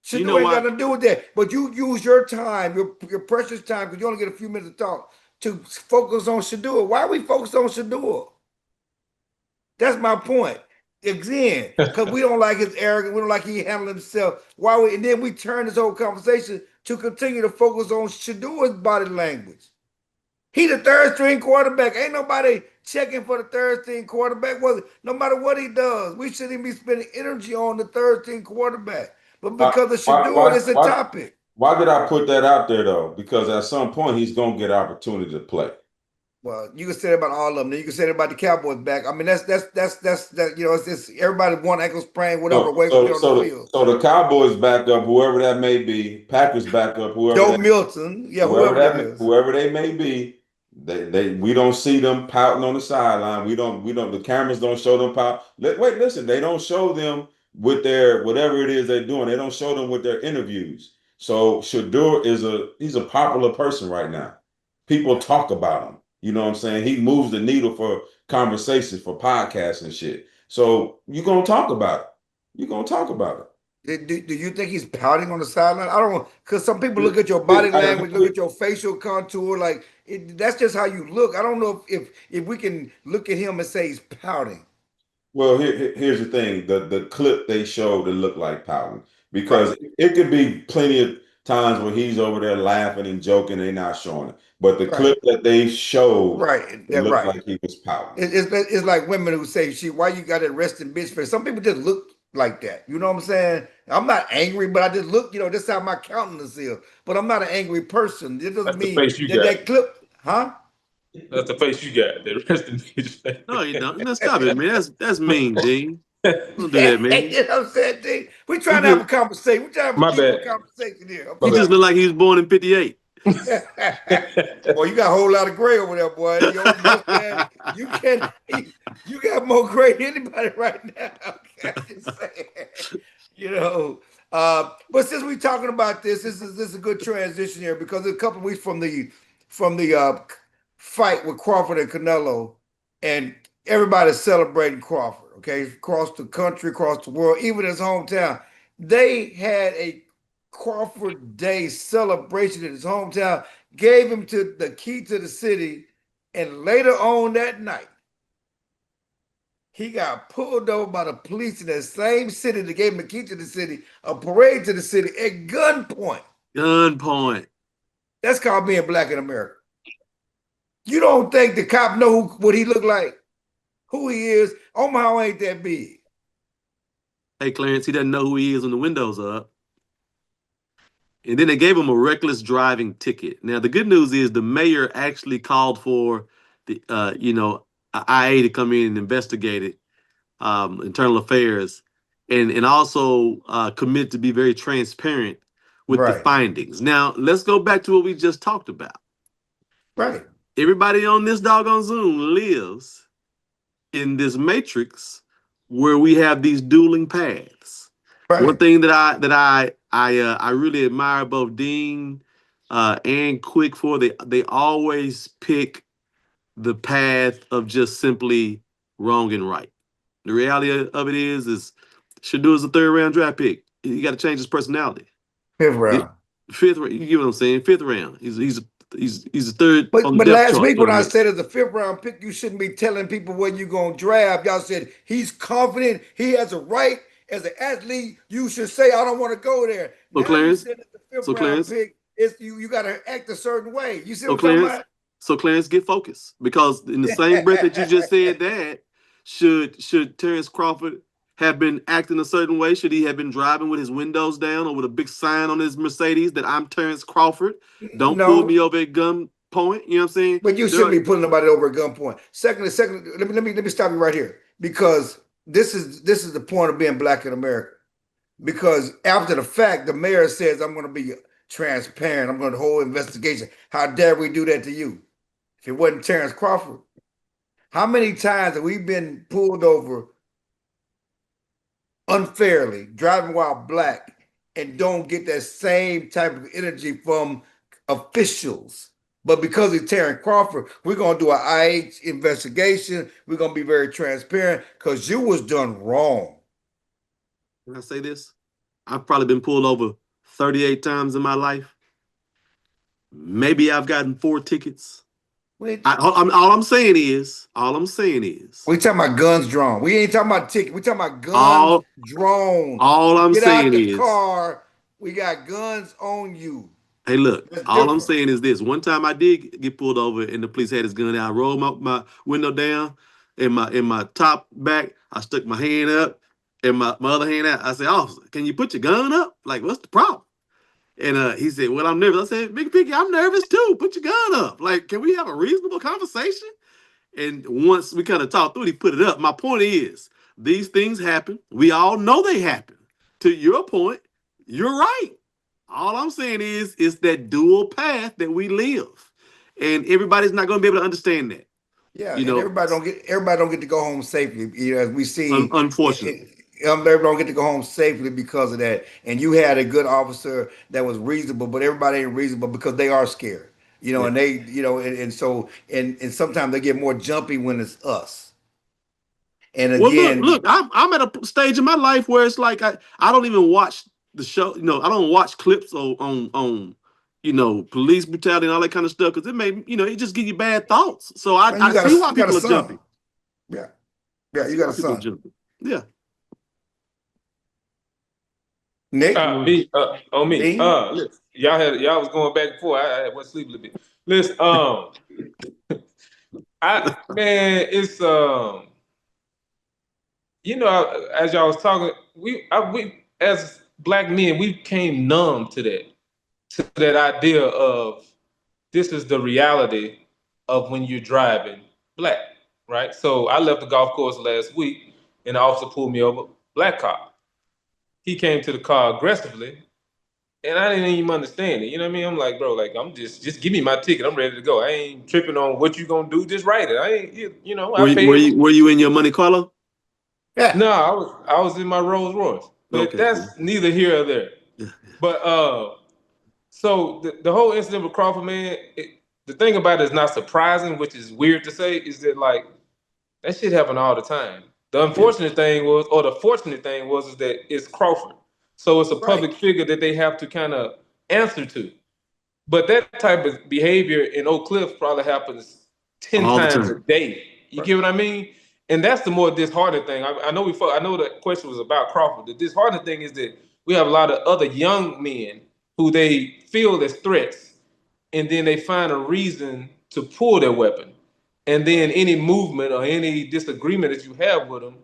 Shedeur ain't got nothing to do with that. But you use your time, your precious time, because you only get a few minutes to talk, to focus on Shedeur. Why are we focused on Shedeur? That's my point. Again, because we don't like his arrogance, we don't like he handled himself. And then we turn this whole conversation to continue to focus on Shedeur's body language. He the third string quarterback. Ain't nobody checking for the third string quarterback. No matter what he does, we shouldn't be spending energy on the third string quarterback. But because of Shedeur, it's a topic. Why did I put that out there though? Because at some point he's gonna get opportunity to play. Well, you can say that about all of them. You can say that about the Cowboys back. I mean, that's it's everybody one ankle sprain, whatever way on the field. So the Cowboys back up, whoever that may be, Packers back up, Joe Milton, whoever they may be, we don't see them pouting on the sideline. We don't the cameras don't show them pout. Listen, they don't show them with their whatever it is they're doing. They don't show them with their interviews. So Shedeur he's a popular person right now. People talk about him. You know what I'm saying? He moves the needle for conversation, for podcasts and shit. So you're going to talk about it. You're going to talk about it. Do you think he's pouting on the sideline? I don't know. Because some people look at your body language, look at your facial contour. Like, that's just how you look. I don't know if we can look at him and say he's pouting. Well, here's the thing. The clip they showed that looked like pouting. Because it could be plenty of times where he's over there laughing and joking, they're not showing it. But the clip that they showed, it looked like he was pouting. It's like women who say, why you got that resting bitch face? Some people just look like that. You know what I'm saying? I'm not angry, but I just look, this is how my countenance is. But I'm not an angry person. It doesn't mean that clip, huh? That's the face you got. That resting bitch face. No, you don't. No, stop it, man. That's mean, Dean. Don't do that, man. You know what I'm saying, D? We're trying to have a conversation. We're trying to have a conversation here. He just looked like he was born in 58. Boy, you got a whole lot of gray over there, boy. You got more gray than anybody right now. Okay, I'm just saying. But since we're talking about this is a good transition here because a couple of weeks from the fight with Crawford and Canelo, and everybody's celebrating Crawford. Okay, across the country, across the world, even his hometown. They had a Crawford Day celebration in his hometown, gave him the key to the city, and later on that night, he got pulled over by the police in that same city that gave him the key to the city, a parade to the city at gunpoint. Gunpoint. That's called being black in America. You don't think the cop know what he looked like? Who he is? Omaha ain't that big. Hey, Clarence, he doesn't know who he is when the windows are up. And then they gave him a reckless driving ticket. Now, the good news is the mayor actually called for the, IA to come in and investigate it, internal affairs, and also commit to be very transparent with the findings. Now, let's go back to what we just talked about. Right. Everybody on this doggone Zoom lives in this matrix where we have these dueling paths. Right. One thing that I really admire both Dean and Quick for, they always pick the path of just simply wrong and right. The reality of it is Shedeur's a third-round draft pick. He got to change his personality. Fifth round. Fifth round. You get what I'm saying? Fifth round. He's a third. But last week when I said as a fifth round pick, you shouldn't be telling people when you're going to draft. Y'all said he's confident. He has a right as an athlete. You should say, I don't want to go there. So now Clarence, you said it's the fifth round pick. You got to act a certain way. You see what I'm talking about? So Clarence, get focused, because in the same breath that you just said that, should Terrence Crawford have been acting a certain way? Should he have been driving with his windows down or with a big sign on his Mercedes that I'm Terrence Crawford? Don't pull me over at gunpoint. You know what I'm saying? But you shouldn't be pulling nobody over at gunpoint. Secondly, let me stop you right here, because this is the point of being black in America. Because after the fact, the mayor says, I'm going to be transparent. I'm going to hold investigation. How dare we do that to you? If it wasn't Terrence Crawford, how many times have we been pulled over unfairly, driving while black, and don't get that same type of energy from officials? But because it's Terrence Crawford, we're going to do an IH investigation. We're going to be very transparent because you was done wrong. Can I say this? I've probably been pulled over 38 times in my life. Maybe I've gotten 4 tickets. All I'm saying is, we talking about guns drawn. We ain't talking about ticket. We talking about guns all drawn. all I'm Get out saying the is, car. We got guns on you. hey, look, That's all I'm different. saying is this. One time I did get pulled over and the police had his gun out. I rolled my window down in my top back. I stuck my hand up and my other hand out. I said, "Officer, can you put your gun up? Like, what's the problem?" And he said, "Well, I'm nervous." I said, "Big Piggy, I'm nervous too. Put your gun up. Like, can we have a reasonable conversation?" And once we kind of talked through it, he put it up. My point is, these things happen. We all know they happen. To your point, you're right. All I'm saying is, it's that dual path that we live, and everybody's not going to be able to understand that. Yeah, You and know, everybody don't get to go home safely. You know, as we see, unfortunately. everybody don't get to go home safely because of that. And you had a good officer that was reasonable, but everybody ain't reasonable because they are scared. You know, Yeah. and they, you know, and so and sometimes they get more jumpy when it's us. And Well, again, look, I'm at a stage in my life where it's like I don't even watch the show. You know, I don't watch clips on police brutality and all that kind of stuff because it just give you bad thoughts. So man, I see why you got a people are son. jumpy. Yeah, I yeah, you see got why a people are son. jumpy. Yeah. Nick, Me, on me. D, Listen, y'all was going back and forth. I went to sleep a little bit. Listen, it's as y'all was talking, we as black men, we became numb to that idea of this is the reality of when you're driving black, right? So I left the golf course last week, and the officer pulled me over, black cop. He came to the car aggressively, and I didn't even understand it. You know what I mean? I'm like, bro, like I'm just give me my ticket. I'm ready to go. I ain't tripping on what you gonna do. Just write it. I ain't, Were I you, were paid. you were you in your Monte Carlo? yeah, No, I was in my Rolls Royce, but Okay. that's neither here or there. Yeah. But so the whole incident with Crawford, man, the thing about it is not surprising, which is weird to say, is that like that shit happen all the time. The Yeah. unfortunate thing was, or the fortunate thing was, is that it's Crawford, so it's a public right. figure that they have to kind of answer to. But that type of behavior in Oak Cliff probably happens 10 All the times a time. day. You Right. get what I mean? And that's the more disheartening thing. I know I know the question was about Crawford. The disheartening thing is that we have a lot of other young men who they feel as threats, and then they find a reason to pull their weapon. And then any movement or any disagreement that you have with them,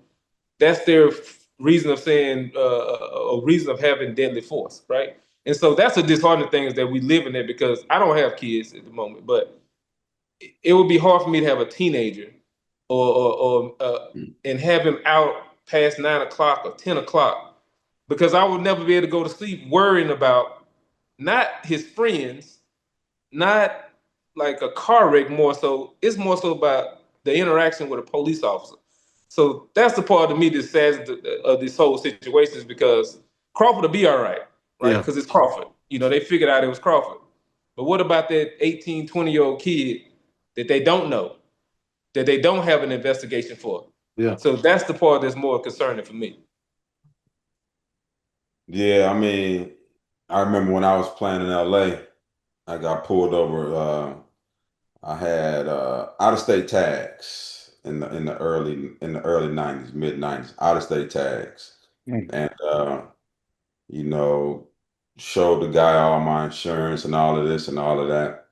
that's their reason of saying a reason of having deadly force, right? And so that's a disheartening thing is that we live in there because I don't have kids at the moment, but it would be hard for me to have a teenager or and have him out past 9 o'clock or 10 o'clock because I would never be able to go to sleep worrying about not his friends, not like a car wreck more so. It's more so about the interaction with a police officer. So that's the part of me that says of this whole situation is because Crawford will be all right, right? Yeah. Because it's Crawford. They figured out it was Crawford. But what about that 18, 20-year-old kid that they don't know, that they don't have an investigation for? Yeah. So that's the part that's more concerning for me. Yeah, I mean, I remember when I was playing in LA, I got pulled over. I had out of state tags in the early 90s, mid 90s, out of state tags. Mm. And you know, showed the guy all my insurance and all of this and all of that.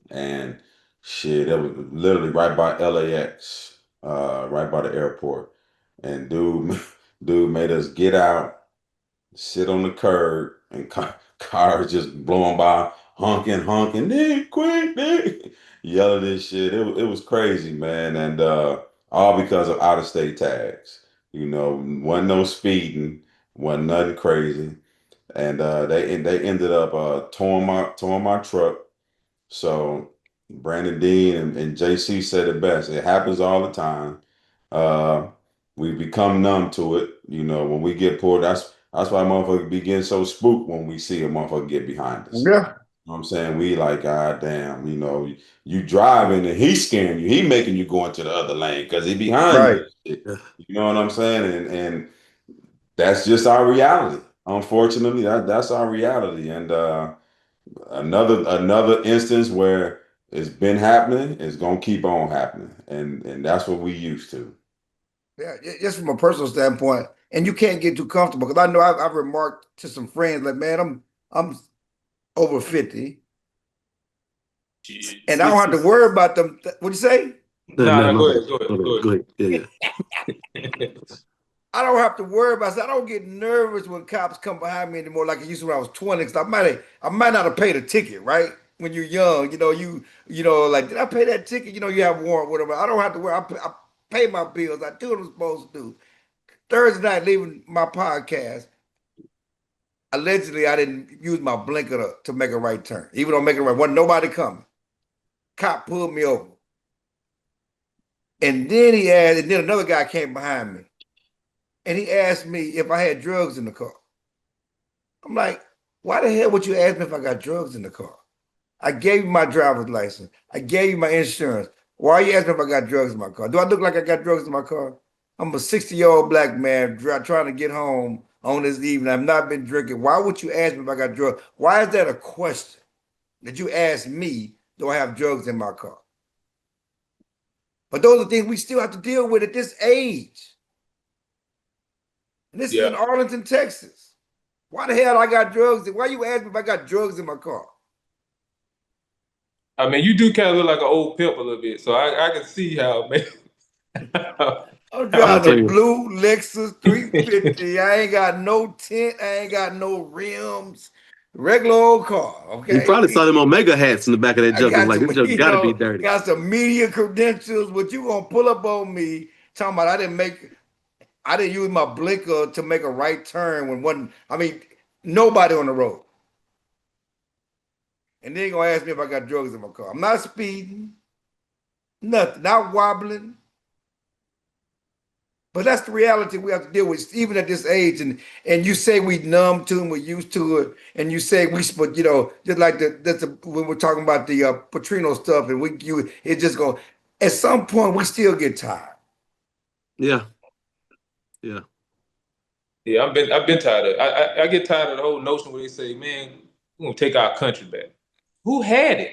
And shit, it was literally right by LAX, right by the airport. And dude made us get out, sit on the curb, and cars just blowing by, honking, Nick, quick, Nick, yelling this shit. It was crazy, man, and all because of out of state tags. Wasn't no speeding, wasn't nothing crazy, and they ended up towing my truck. So Brandon Dean and JC said it best. It happens all the time. Uh, we become numb to it. When we get pulled, that's why motherfuckers be getting so spooked when we see a motherfucker get behind us. Yeah, You know what I'm saying? We like, God damn, you driving and he's scaring you. He making you go into the other lane because he behind right. you. Yeah. You know what I'm saying? And that's just our reality. Unfortunately, that's our reality. And another instance where it's been happening is gonna keep on happening, and that's what we used to. Yeah, just from a personal standpoint, and you can't get too comfortable because I know I've remarked to some friends like, man, I'm over 50, and I don't have to worry about them. What'd you say? Nah, My go bad. ahead, go ahead, Go ahead. Yeah. I don't have to worry about it. I don't get nervous when cops come behind me anymore like it used to when I was 20. Cause I might not have paid a ticket, right? When you're young, like did I pay that ticket? You have a warrant, whatever. I don't have to worry. I pay my bills. I do what I'm supposed to do. Thursday night, leaving my podcast, allegedly I didn't use my blinker to make a right turn, even though making a right, wasn't nobody coming. Cop pulled me over, and then another guy came behind me, and he asked me if I had drugs in the car. I'm like, why the hell would you ask me if I got drugs in the car? I gave you my driver's license. I gave you my insurance. Why are you asking me if I got drugs in my car? Do I look like I got drugs in my car? I'm a 60-year-old black man trying to get home on this evening. I've not been drinking. Why would you ask me if I got drugs? Why is that a question that you ask me, do I have drugs in my car? But those are things we still have to deal with at this age. And this is in Arlington, Texas. Why the hell I got drugs? Why you ask me if I got drugs in my car? I mean, you do kind of look like an old pimp a little bit, so I can see how, man. I'm driving a blue Lexus 350. I ain't got no tint. I ain't got no rims. Regular old car, okay? You probably saw them Omega hats in the back of that I junk. got Like, some, this junk got to be dirty. got some media credentials. What you gonna pull up on me talking about I didn't use my blinker to make a right turn nobody on the road. And then gonna ask me if I got drugs in my car. I'm not speeding, nothing, not wobbling. But that's the reality we have to deal with, even at this age. And you say we numb to and we're used to it, and you say just like when we're talking about the Petrino stuff, and it just go. At some point, we still get tired. Yeah. Yeah, I've been tired of it. I get tired of the whole notion where they say, man, we're gonna take our country back. Who had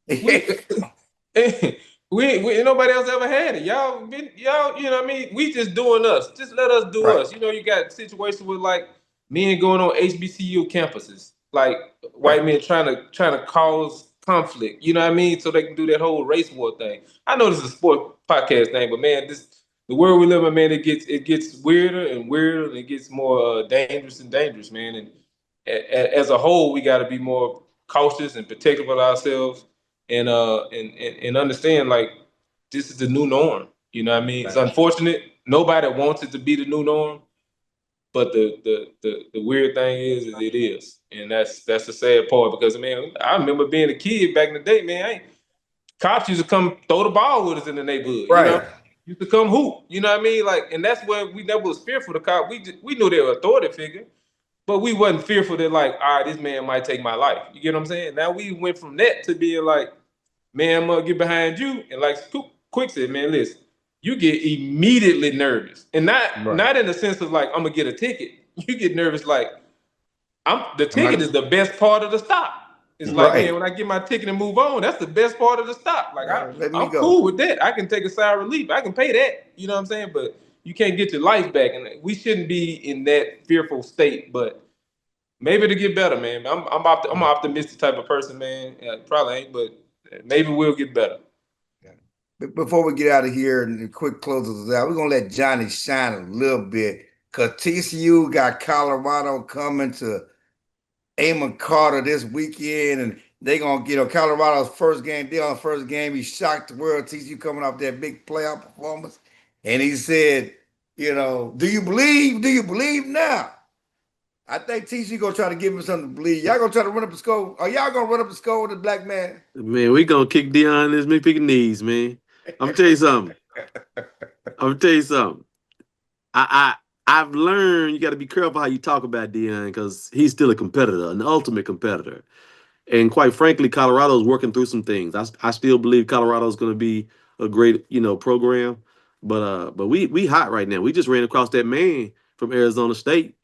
it? We nobody else ever had it. Y'all, you know what I mean? We just doing us. Just let us do us. You got situations with like men going on HBCU campuses, like white men trying to cause conflict. You know what I mean? So they can do that whole race war thing. I know this is a sport podcast thing, but man, the world we live in, man, it gets weirder and weirder, and it gets more dangerous and dangerous, man. And as a whole, we got to be more cautious and protective of ourselves, and understand like this is the new norm. You know what I mean? It's unfortunate. Nobody wants it to be the new norm, but the weird thing is it is, and that's the sad part because man, I remember being a kid back in the day, man. Cops used to come throw the ball with us in the neighborhood. Right. You know, used to come hoop. You know what I mean? Like, and that's where we never was fearful of the cop. We knew they were authority figure, but we wasn't fearful that like, all right, this man might take my life. You get what I'm saying? Now we went from that to being like, man, I'm gonna get behind you, and like Quick said, man, listen, you get immediately nervous, and not in the sense of like I'm gonna get a ticket. You get nervous like the ticket is the best part of the stop. It's like, man, when I get my ticket and move on, that's the best part of the stop. Like I'm cool with that. I can take a sigh of relief. I can pay that. You know what I'm saying? But you can't get your life back, and we shouldn't be in that fearful state. But maybe it'll get better, man. I'm an optimistic type of person, man. Probably ain't, but maybe we'll get better. Before we get out of here and quick closes us out, we're gonna let Johnny shine a little bit because TCU got Colorado coming to Amon Carter this weekend, and they're gonna get Colorado's first game. Dion's first game. He shocked the world. TCU coming off that big playoff performance, and he said, do you believe? Do you believe now? I think TCU gonna try to give him something to believe. Y'all gonna try to run up the score? Are y'all gonna run up the score with the black man? Man, we gonna kick Dion in his big knees, man. I'm gonna tell you something. I've learned you got to be careful how you talk about Dion because he's still a competitor, an ultimate competitor. And quite frankly, Colorado's working through some things. I still believe Colorado's going to be a great program, but we hot right now. We just ran across that man from Arizona State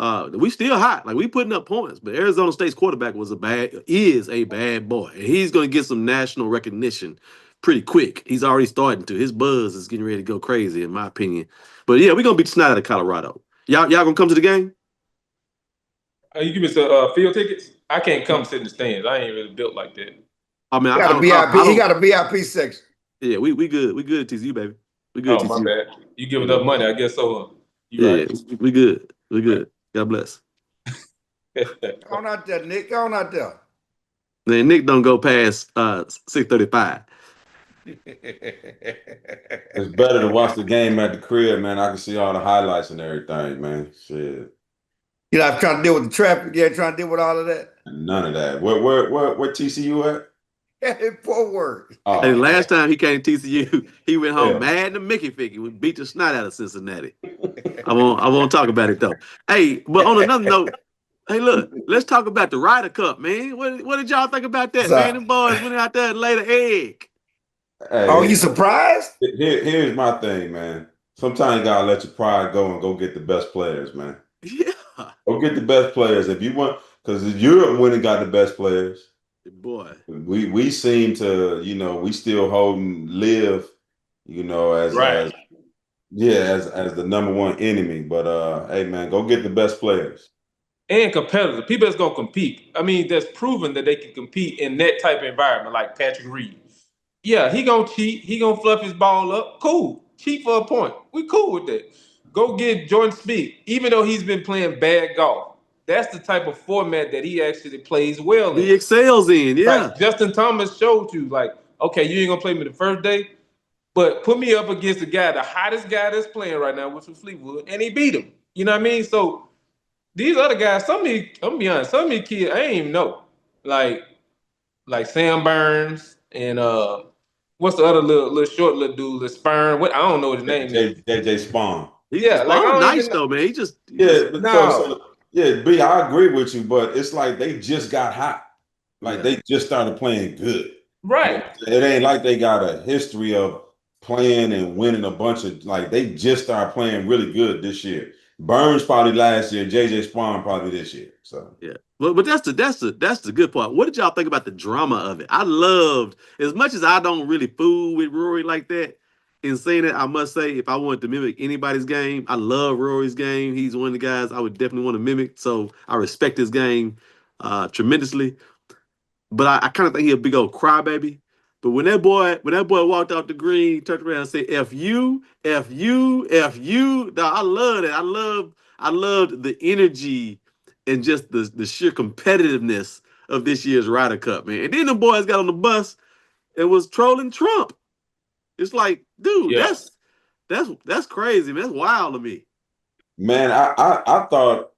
We still hot. Like we putting up points, but Arizona State's quarterback is a bad boy. And he's gonna get some national recognition pretty quick. He's already starting to. His buzz is getting ready to go crazy, in my opinion. But yeah, we're gonna beat the snot out of Colorado. Y'all gonna come to the game? You give me some field tickets? I can't come sit in the stands. I ain't really built like that. I mean, He got a VIP. He got a VIP section. Yeah, we good. We good, TCU, baby. We good, Oh, TCU. my bad. You give enough money, I guess so. Yeah, we good. We good. God bless. Go on out there, Nick. Go on out there. Man, Nick don't go past 6:35. It's better to watch the game at the crib, man. I can see all the highlights and everything, man. Shit. You're not trying to deal with the traffic. Yeah, trying to deal with all of that. None of that. Where TCU at? Forward. Oh, Hey, last time he came to TCU, he went home Yeah. mad to Mickey Ficky. We beat the snot out of Cincinnati. I won't talk about it though. Hey, but on another note, hey, look, let's talk about the Ryder Cup, man. What did y'all think about that, man? Them boys went out there and laid an egg. Hey, Oh, you surprised? Here's my thing, man. Sometimes you gotta let your pride go and go get the best players, man. Yeah, Go get the best players if you want, because Europe went and got the best players. boy. We seem to, we still holding live, as Right. as the number one enemy. But hey, man, go get the best players. And competitive. People that's going to compete. I mean, that's proven that they can compete in that type of environment, like Patrick Reed. Yeah, he going to cheat. He going to fluff his ball up. Cool. Cheat for a point. We cool with that. Go get Jordan Spieth, even though he's been playing bad golf. That's the type of format that he actually plays well in. He excels in, yeah. Like Justin Thomas showed you, like, okay, you ain't going to play me the first day, but put me up against the hottest guy that's playing right now, which was Fleetwood, and he beat him. You know what I mean? So these other guys, I'm gonna be honest, some of these kids, I ain't even know. Like Sam Burns and what's the other little short little dude, the Spurn? What I don't know what his name is. JJ Spawn. Yeah, like I don't nice even know. though, man. He just B, I agree with you, but it's like they just got hot. Like they just started playing good. Right. It ain't like they got a history of playing and winning a bunch of, like, they just started playing really good this year. Burns probably last year, JJ Spawn probably this year. So yeah. But that's the good part. What did y'all think about the drama of it? I loved, as much as I don't really fool with Rory like that. In saying that, I must say, if I wanted to mimic anybody's game, I love Rory's game. He's one of the guys I would definitely want to mimic. So I respect his game tremendously. But I kind of think he a big old crybaby. But when that boy walked off the green, turned around and said, F you, F you, F you. Nah, I love that. I loved the energy and just the sheer competitiveness of this year's Ryder Cup, man. And then the boys got on the bus and was trolling Trump. It's like, dude, that's crazy, man. That's wild to me. Man, I thought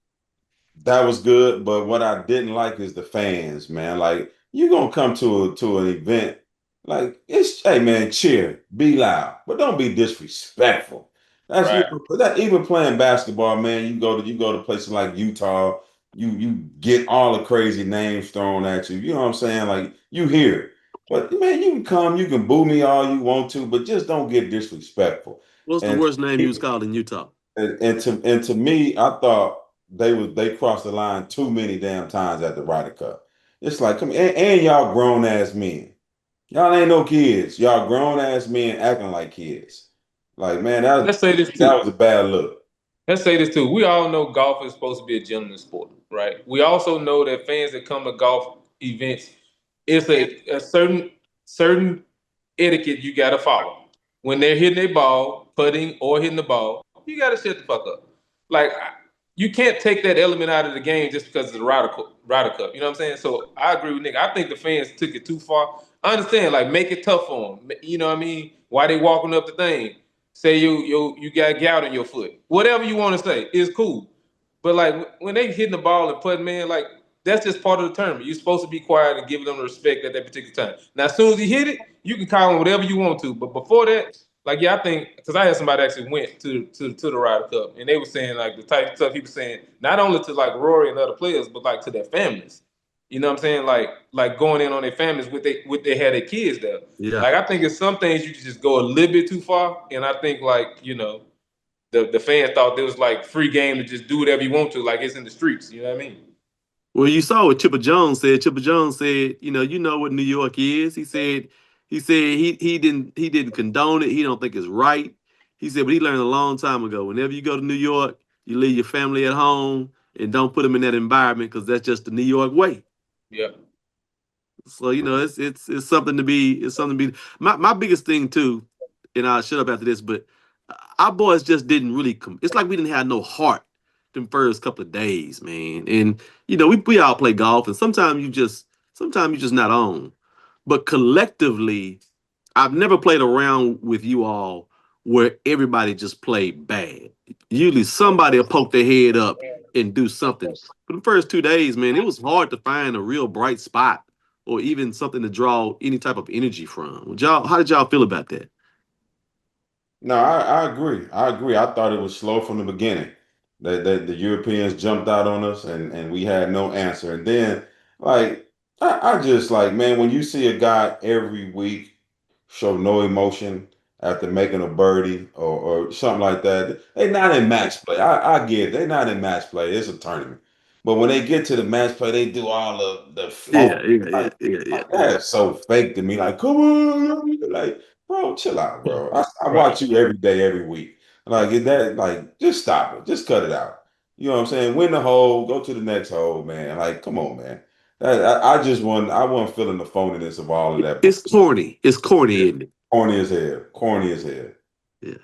that was good, but what I didn't like is the fans, man. Like, you're gonna come to an event, like, hey man, cheer, be loud, but don't be disrespectful. That's Right. that even playing basketball, man. You go to places like Utah, you get all the crazy names thrown at you. You know what I'm saying? Like, you hear it. But man, you can come, you can boo me all you want to, but just don't get disrespectful. What's the And worst name you was called in Utah? to me, I thought they crossed the line too many damn times at the Ryder Cup. It's like, come and y'all grown ass men. Y'all ain't no kids. Y'all grown ass men acting like kids. Like, man, Let's say this too. that was a bad look. Let's say this too. We all know golf is supposed to be a gentleman's sport, right? We also know that fans that come to golf events, it's a certain etiquette you got to follow. When they're hitting a ball, putting or hitting the ball, you got to shut the fuck up. Like, you can't take that element out of the game just because it's the Ryder Cup. You know what I'm saying? So I agree with Nick. I think the fans took it too far. I understand, like, make it tough for them. You know what I mean? Why they walking up the thing? Say you got gout in your foot. Whatever you want to say is cool. But like when they hitting the ball and putting, man, like that's just part of the tournament. You're supposed to be quiet and give them the respect at that particular time. Now, as soon as he hit it, you can call him whatever you want to. But before that, like, yeah, I think because I had somebody actually went to the Ryder Cup and they were saying like the type of stuff he was saying, not only to like Rory and other players, but like to their families. You know what I'm saying? Like going in on their families with they had their kids there. Yeah. Like I think it's some things you can just go a little bit too far, and I think like the fans thought there was like free game to just do whatever you want to, like it's in the streets. You know what I mean? Well, you saw what Chipper Jones said. Chipper Jones said, you know what New York is. He didn't condone it. He don't think it's right. He said, but he learned a long time ago. Whenever you go to New York, you leave your family at home and don't put them in that environment because that's just the New York way. Yeah. So it's something to be. It's something to be. My biggest thing too, and I'll shut up after this. But our boys just didn't really come. It's like we didn't have no heart them first couple of days, man. And we all play golf, and sometimes you just not on. But collectively, I've never played around with you all where everybody just played bad. Usually somebody will poke their head up and do something. For the first 2 days, man, it was hard to find a real bright spot or even something to draw any type of energy from. How did y'all feel about that? No, I agree. I thought it was slow from the beginning. That the Europeans jumped out on us and we had no answer. And then like I just like, man, when you see a guy every week show no emotion after making a birdie or something like that, they not in match play. I get it. They're not in match play. It's a tournament. But when they get to the match play, they do all the flow. Yeah. That's so fake to me. Like, come on, like, bro, chill out, bro. I watch you every day, every week. Like, is that like, just stop it, just cut it out. You know what I'm saying? Win the hole, go to the next hole, man. Like, come on, man. I wasn't feeling the phoniness of all of that. It's corny. It's corny, Yeah. isn't it? Corny as hell. Corny as hell. Yeah.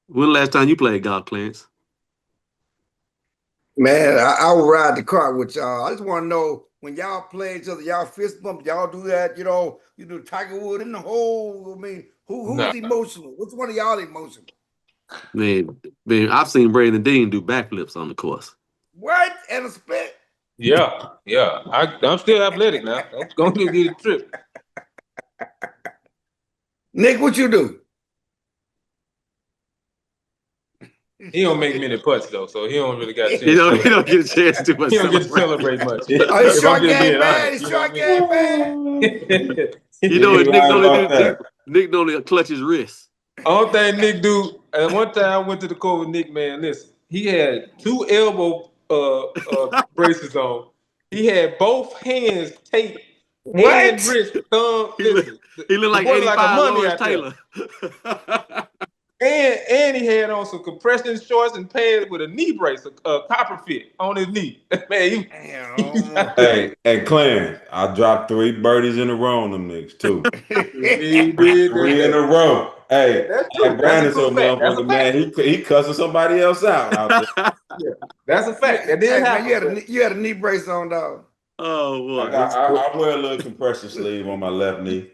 When the last time you played golf, Clarence? Man, I will ride the car with y'all. I just want to know when y'all play each other, y'all fist bump, y'all do that, you do Tiger Wood in the hole. I mean, who's Nah. emotional? Which one of y'all emotional? Man, I've seen Brandon Dean do backflips on the course. What? And a split? Yeah. I'm still athletic now. I'm going to get a trip. Nick, what you do? He don't make many putts though, so he don't really got a chance. He don't get a chance to much. He don't get to celebrate much. Oh, he's If short I'm just game being man. honest, He's you know short what I game man. You know what You Nick lying only about do? that. Nick only clutch his wrist. Only thing Nick do, and one time I went to the court with Nick, man, listen, he had 2 elbow braces on. He had both hands taped and What? wrist, thumb. Listen, He looked like the boy looked 85 mummy Lawrence out there. Taylor. And he had on some compression shorts and pants with a knee brace, a copper fit on his knee. Man, Damn. Hey, Clarence, I dropped 3 birdies in a row on them niggas too. he did 3 in a row. Hey, That's true. That's a Brandon's true so fact. That's a motherfucker, man. He cussing somebody else out there. Yeah, that's a fact. That did Hey, man, happen. you had a knee brace on, dog. Oh boy. I wear a little compression sleeve on my left knee.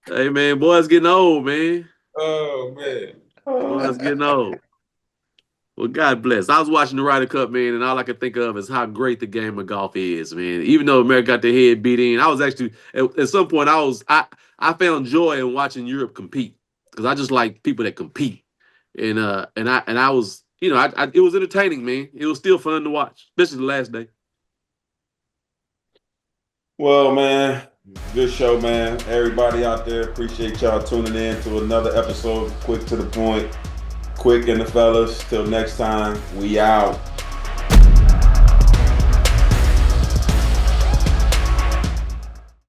Hey man, boys getting old, man. Oh man. Boys getting old. Well, God bless. I was watching the Ryder Cup, man, and all I could think of is how great the game of golf is, man. Even though America got their head beat in, I was actually at some point I found joy in watching Europe compete because I just like people that compete, and I was it was entertaining, man. It was still fun to watch, especially the last day. Well, man, good show, man. Everybody out there, appreciate y'all tuning in to another episode. Quick to the point, Quick and the fellas. Till next time, we out.